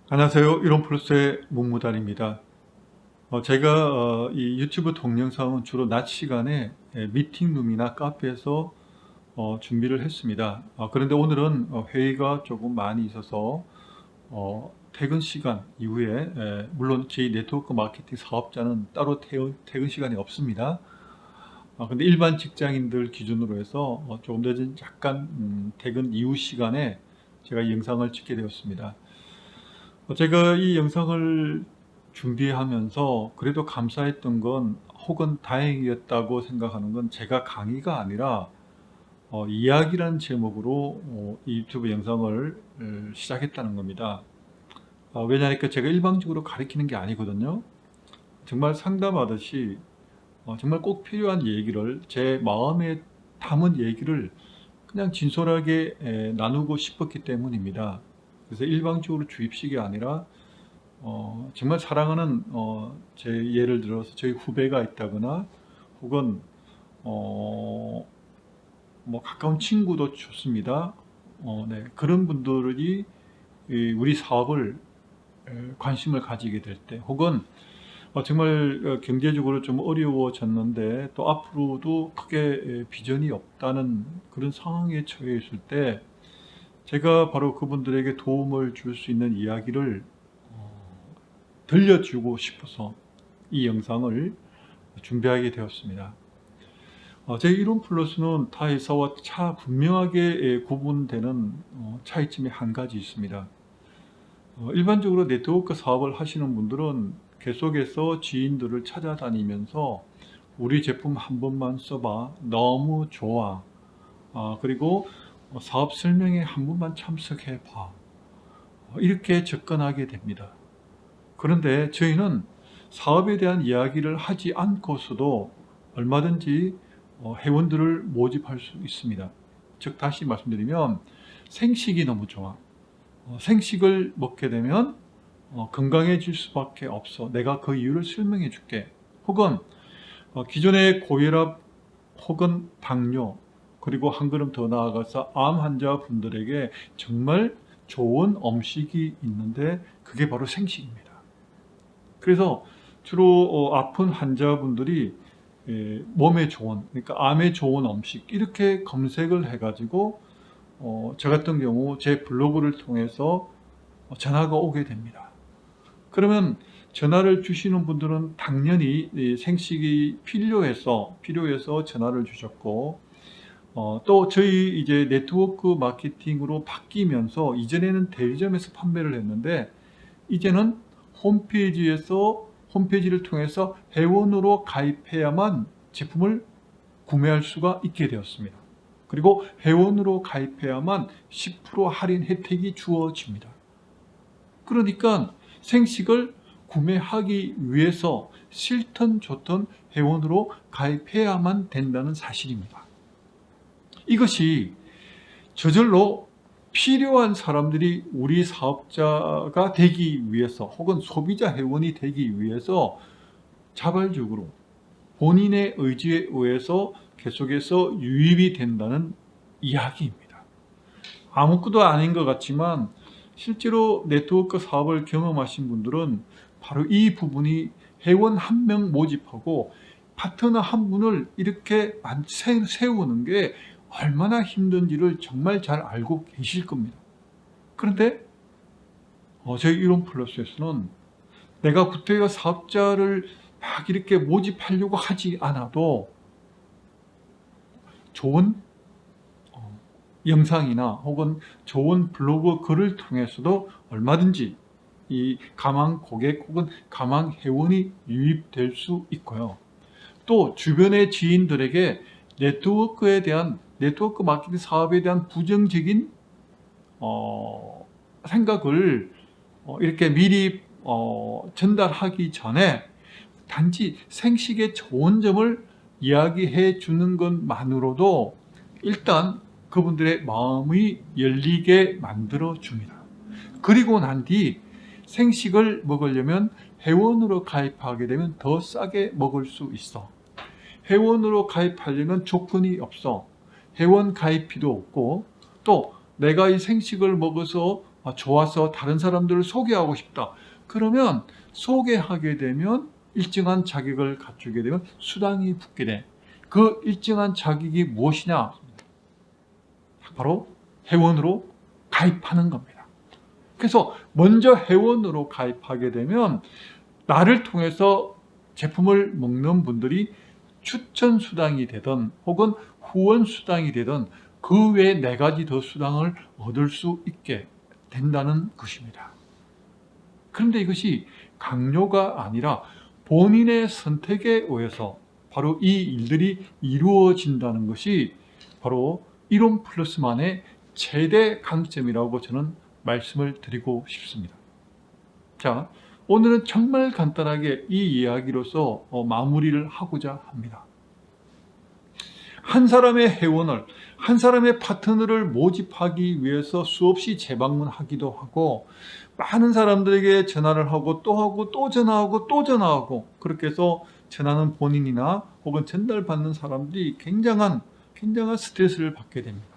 안녕하세요. 이론플러스의 문무단입니다. 제가 이 유튜브 동영상은 주로 낮 시간에 미팅룸이나 카페에서 준비를 했습니다. 그런데 오늘은 회의가 조금 많이 있어서 퇴근 시간 이후에, 물론 저희 네트워크 마케팅 사업자는 따로 퇴근 시간이 없습니다. 근데 일반 직장인들 기준으로 해서 조금 늦은 약간 퇴근 이후 시간에 제가 이 영상을 찍게 되었습니다. 제가 이 영상을 준비하면서 그래도 감사했던 건, 혹은 다행이었다고 생각하는 건, 제가 강의가 아니라 이야기라는 제목으로 이 유튜브 영상을 시작했다는 겁니다. 왜냐하니까 제가 일방적으로 가르치는 게 아니거든요. 정말 상담하듯이 정말 꼭 필요한 얘기를, 제 마음에 담은 얘기를 그냥 진솔하게 나누고 싶었기 때문입니다. 그래서 일방적으로 주입식이 아니라 정말 사랑하는 제 예를 들어서 저희 후배가 있다거나, 혹은 뭐 가까운 친구도 좋습니다. 네, 그런 분들이 우리 사업을 관심을 가지게 될 때, 혹은 정말 경제적으로 좀 어려워졌는데 또 앞으로도 크게 비전이 없다는 그런 상황에 처해 있을 때, 제가 바로 그분들에게 도움을 줄 수 있는 이야기를 들려주고 싶어서 이 영상을 준비하게 되었습니다. 제 이론 플러스는 타 회사와 분명하게 구분되는 차이점이 한 가지 있습니다. 일반적으로 네트워크 사업을 하시는 분들은 계속해서 지인들을 찾아다니면서 우리 제품 한 번만 써봐, 너무 좋아, 그리고 사업 설명회 한 번만 참석해봐, 이렇게 접근하게 됩니다. 그런데 저희는 사업에 대한 이야기를 하지 않고서도 얼마든지 회원들을 모집할 수 있습니다. 즉, 다시 말씀드리면 생식이 너무 좋아, 생식을 먹게 되면 건강해질 수밖에 없어, 내가 그 이유를 설명해 줄게, 혹은 기존의 고혈압 혹은 당뇨, 그리고 한 걸음 더 나아가서 암 환자분들에게 정말 좋은 음식이 있는데 그게 바로 생식입니다. 그래서 주로 아픈 환자분들이 몸에 좋은, 그러니까 암에 좋은 음식, 이렇게 검색을 해가지고 저 같은 경우 제 블로그를 통해서 전화가 오게 됩니다. 그러면 전화를 주시는 분들은 당연히 생식이 필요해서 전화를 주셨고, 또 저희 이제 네트워크 마케팅으로 바뀌면서, 이전에는 대리점에서 판매를 했는데 이제는 홈페이지를 통해서 회원으로 가입해야만 제품을 구매할 수가 있게 되었습니다. 그리고 회원으로 가입해야만 10% 할인 혜택이 주어집니다. 그러니까 생식을 구매하기 위해서 싫든 좋든 회원으로 가입해야만 된다는 사실입니다. 이것이 저절로 필요한 사람들이 우리 사업자가 되기 위해서, 혹은 소비자 회원이 되기 위해서 자발적으로 본인의 의지에 의해서 계속해서 유입이 된다는 이야기입니다. 아무것도 아닌 것 같지만 실제로 네트워크 사업을 경험하신 분들은 바로 이 부분이, 회원 한 명 모집하고 파트너 한 분을 이렇게 세우는 게 얼마나 힘든지를 정말 잘 알고 계실 겁니다. 그런데 저희 이론 플러스에서는 내가 구태여 사업자를 막 이렇게 모집하려고 하지 않아도 좋은 영상이나 혹은 좋은 블로그 글을 통해서도 얼마든지 이 가망 고객 혹은 가망 회원이 유입될 수 있고요. 또 주변의 지인들에게 네트워크 마케팅 사업에 대한 부정적인 생각을 이렇게 미리 전달하기 전에 단지 생식의 좋은 점을 이야기해 주는 것만으로도 일단 그분들의 마음이 열리게 만들어 줍니다. 그리고 난 뒤 생식을 먹으려면 회원으로 가입하게 되면 더 싸게 먹을 수 있어. 회원으로 가입하려면 조건이 없어. 회원 가입비도 없고, 또 내가 이 생식을 먹어서 좋아서 다른 사람들을 소개하고 싶다. 그러면 소개하게 되면 일정한 자격을 갖추게 되면 수당이 붙게 돼. 그 일정한 자격이 무엇이냐? 바로 회원으로 가입하는 겁니다. 그래서 먼저 회원으로 가입하게 되면 나를 통해서 제품을 먹는 분들이 추천 수당이 되든 혹은 후원 수당이 되든 그 외에 4가지 더 수당을 얻을 수 있게 된다는 것입니다. 그런데 이것이 강요가 아니라 본인의 선택에 의해서 바로 이 일들이 이루어진다는 것이 바로 이론 플러스만의 최대 강점이라고 저는 말씀을 드리고 싶습니다. 자, 오늘은 정말 간단하게 이 이야기로서 마무리를 하고자 합니다. 한 사람의 회원을, 한 사람의 파트너를 모집하기 위해서 수없이 재방문하기도 하고 많은 사람들에게 전화를 하고 또 전화하고 또 전화하고 그렇게 해서 전화는 본인이나 혹은 전달받는 사람들이 굉장한 스트레스를 받게 됩니다.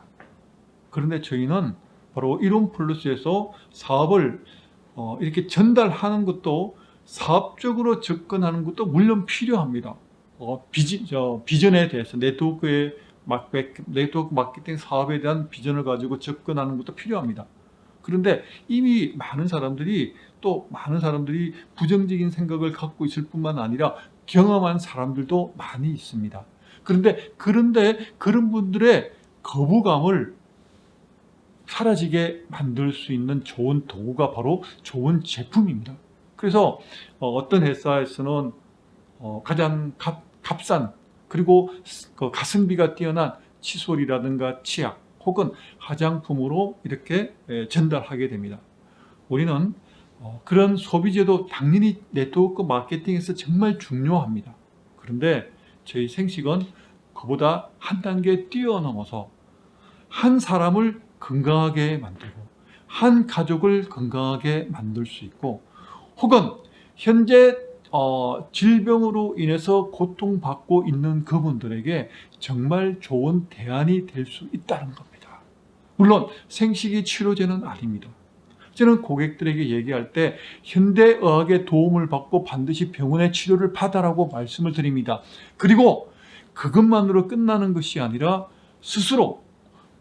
그런데 저희는 바로 이론 플러스에서 사업을 이렇게 전달하는 것도 사업적으로 접근하는 것도 물론 필요합니다. 비전에 대해서 네트워크 마케팅 사업에 대한 비전을 가지고 접근하는 것도 필요합니다. 그런데 이미 많은 사람들이 부정적인 생각을 갖고 있을 뿐만 아니라 경험한 사람들도 많이 있습니다. 그런데 그런 분들의 거부감을 사라지게 만들 수 있는 좋은 도구가 바로 좋은 제품입니다. 그래서 어떤 회사에서는 가장 값싼 그리고 가성비가 뛰어난 칫솔이라든가 치약 혹은 화장품으로 이렇게 전달하게 됩니다. 우리는 그런 소비재도 당연히 네트워크 마케팅에서 정말 중요합니다. 그런데 저희 생식은 그보다 한 단계 뛰어넘어서 한 사람을 건강하게 만들고 한 가족을 건강하게 만들 수 있고 혹은 현재 질병으로 인해서 고통받고 있는 그분들에게 정말 좋은 대안이 될 수 있다는 겁니다. 물론 생식이 치료제는 아닙니다. 저는 고객들에게 얘기할 때 현대의학의 도움을 받고 반드시 병원의 치료를 받아라고 말씀을 드립니다. 그리고 그것만으로 끝나는 것이 아니라 스스로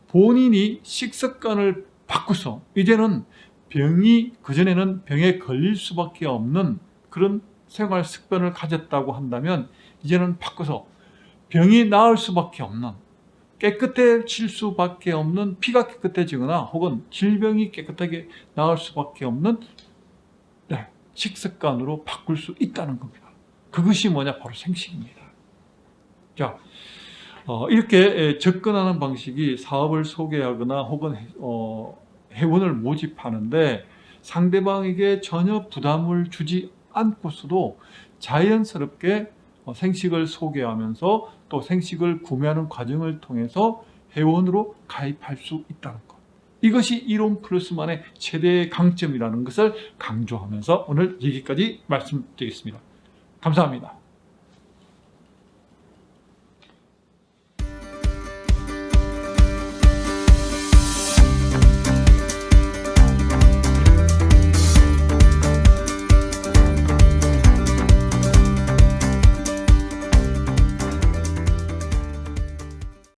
본인이 식습관을 바꾸서 이제는 그전에는 병에 걸릴 수밖에 없는 그런 생활 습관을 가졌다고 한다면 이제는 바꿔서 병이 나을 수밖에 없는 깨끗해질 수밖에 없는 피가 깨끗해지거나 혹은 질병이 깨끗하게 나을 수밖에 없는 식습관으로 바꿀 수 있다는 겁니다. 그것이 뭐냐? 바로 생식입니다. 자, 이렇게 접근하는 방식이 사업을 소개하거나 혹은 회원을 모집하는데 상대방에게 전혀 부담을 주지 않고서도 자연스럽게 생식을 소개하면서 또 생식을 구매하는 과정을 통해서 회원으로 가입할 수 있다는 것. 이것이 이론 플러스만의 최대의 강점이라는 것을 강조하면서 오늘 여기까지 말씀드리겠습니다. 감사합니다.